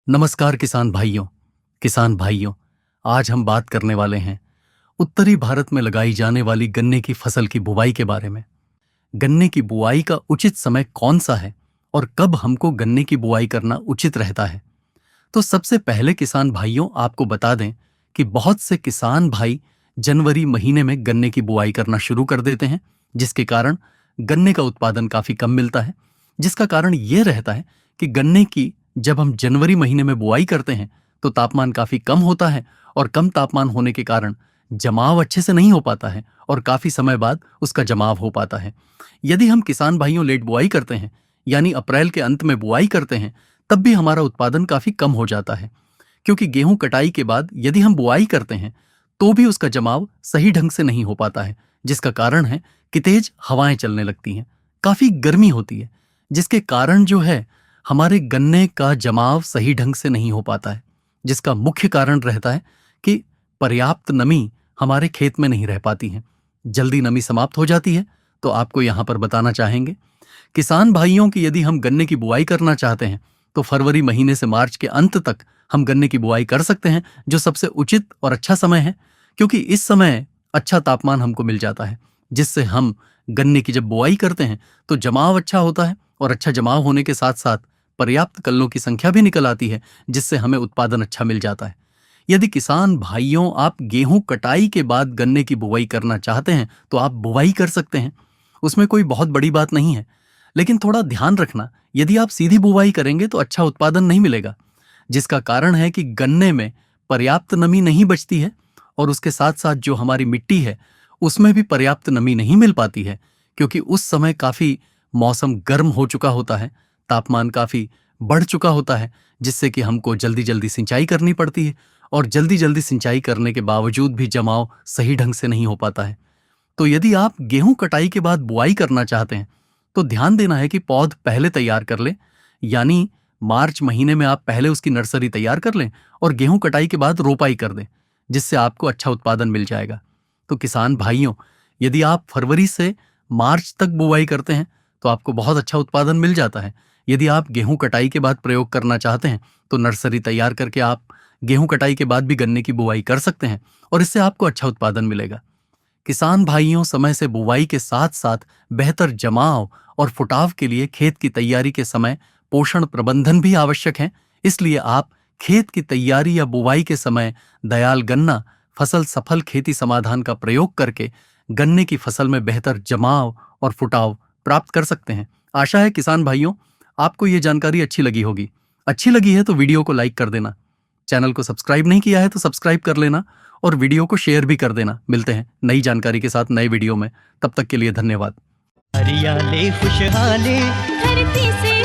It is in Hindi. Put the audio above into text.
नमस्कार किसान भाइयों, आज हम बात करने वाले हैं उत्तरी भारत में लगाई जाने वाली गन्ने की फसल की बुवाई के बारे में। गन्ने की बुआई का उचित समय कौन सा है और कब हमको गन्ने की बुआई करना उचित रहता है? तो सबसे पहले किसान भाइयों आपको बता दें कि बहुत से किसान भाई जनवरी महीने में गन्ने की बुआई करना शुरू कर देते हैं, जिसके कारण गन्ने का उत्पादन काफी कम मिलता है। जिसका कारण यह रहता है कि गन्ने की जब हम जनवरी महीने में बुआई करते हैं तो तापमान काफी कम होता है और कम तापमान होने के कारण जमाव अच्छे से नहीं हो पाता है और काफी समय बाद उसका जमाव हो पाता है। यदि हम किसान भाइयों लेट बुआई करते हैं, यानी अप्रैल के अंत में बुआई करते हैं, तब भी हमारा उत्पादन काफी कम हो जाता है, क्योंकि गेहूं कटाई के बाद यदि हम बुआई करते हैं तो भी उसका जमाव सही ढंग से नहीं हो पाता है। जिसका कारण है कि तेज हवाएं चलने लगती हैं, काफी गर्मी होती है, जिसके कारण जो है हमारे गन्ने का जमाव सही ढंग से नहीं हो पाता है। जिसका मुख्य कारण रहता है कि पर्याप्त नमी हमारे खेत में नहीं रह पाती है, जल्दी नमी समाप्त हो जाती है। तो आपको यहां पर बताना चाहेंगे किसान भाइयों कि यदि हम गन्ने की बुआई करना चाहते हैं तो फरवरी महीने से मार्च के अंत तक हम गन्ने की बुआई कर सकते हैं, जो सबसे उचित और अच्छा समय है, क्योंकि इस समय अच्छा तापमान हमको मिल जाता है, जिससे हम गन्ने की जब बुआई करते हैं तो जमाव अच्छा होता है और अच्छा जमाव होने के साथ साथ पर्याप्त कल्लों की संख्या भी निकल आती है, जिससे हमें उत्पादन अच्छा मिल जाता है। यदि किसान भाइयों आप गेहूं कटाई के बाद गन्ने की बुवाई करना चाहते हैं तो आप बुवाई कर सकते हैं, उसमें कोई बहुत बड़ी बात नहीं है। लेकिन थोड़ा ध्यान रखना, यदि आप सीधी बुवाई करेंगे तो अच्छा उत्पादन नहीं मिलेगा। जिसका कारण है कि गन्ने में पर्याप्त नमी नहीं बचती है और उसके साथ साथ जो हमारी मिट्टी है उसमें भी पर्याप्त नमी नहीं मिल पाती है, क्योंकि उस समय काफी मौसम गर्म हो चुका होता है, तापमान काफी बढ़ चुका होता है, जिससे कि हमको जल्दी जल्दी सिंचाई करनी पड़ती है और जल्दी जल्दी सिंचाई करने के बावजूद भी जमाव सही ढंग से नहीं हो पाता है। तो यदि आप गेहूं कटाई के बाद बुआई करना चाहते हैं तो ध्यान देना है कि पौध पहले तैयार कर लें, यानी मार्च महीने में आप पहले उसकी नर्सरी तैयार कर लें और गेहूं कटाई के बाद रोपाई कर दें, जिससे आपको अच्छा उत्पादन मिल जाएगा। तो किसान भाइयों, यदि आप फरवरी से मार्च तक बुआई करते हैं तो आपको बहुत अच्छा उत्पादन मिल जाता है। यदि आप गेहूं कटाई के बाद प्रयोग करना चाहते हैं तो नर्सरी तैयार करके आप गेहूं कटाई के बाद भी गन्ने की बुआई कर सकते हैं और इससे आपको अच्छा उत्पादन मिलेगा। किसान भाइयों, समय से बुवाई के साथ साथ बेहतर जमाव और फुटाव के लिए खेत की तैयारी के समय पोषण प्रबंधन भी आवश्यक है। इसलिए आप खेत की तैयारी या बुवाई के समय दयाल गन्ना फसल सफल खेती समाधान का प्रयोग करके गन्ने की फसल में बेहतर जमाव और फुटाव प्राप्त कर सकते हैं। आशा है किसान भाइयों आपको ये जानकारी अच्छी लगी होगी। अच्छी लगी है तो वीडियो को लाइक कर देना, चैनल को सब्सक्राइब नहीं किया है तो सब्सक्राइब कर लेना और वीडियो को शेयर भी कर देना। मिलते हैं नई जानकारी के साथ नए वीडियो में, तब तक के लिए धन्यवाद। हरियाली खुशहाली धरती से